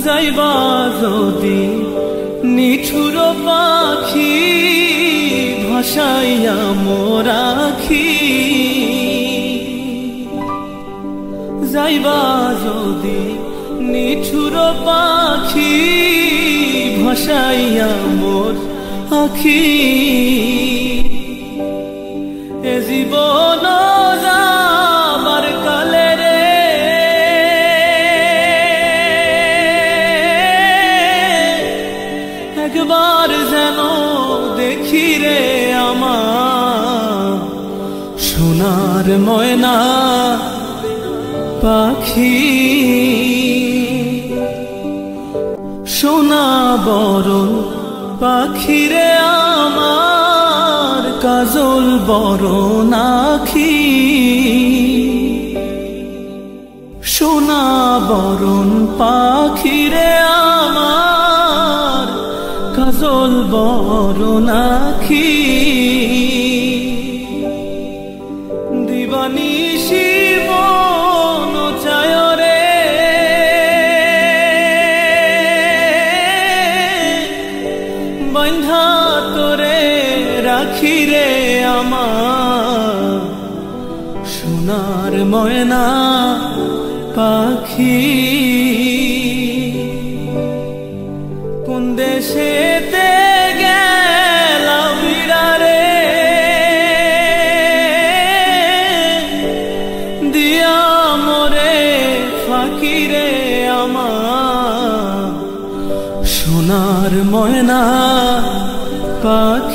যাইবা যদি নিঠুর পাখি ভাসাইয়া মোর আখি যাইবা যদি নিঠুর পাখি ভাসাইয়া মোর আখি এ জীবন যাবার কালে রে একবার যেন দেখি রে আমার সোনার ময়না পাখি সোনা বরণ পাখি রে আমার কাজল বরণ আখি সোনা বরণ পাখি রে আমার কাজল বরণ আখি দিবানিশি মন চায় রে বন্ধা তোরে রাখি রে আমার সোনার ময়না পাখি কোন দেশেতে গেলা বিড়ারে দিয়া মোরে ফাঁকি রে আমার সোনার ময়না পাখি।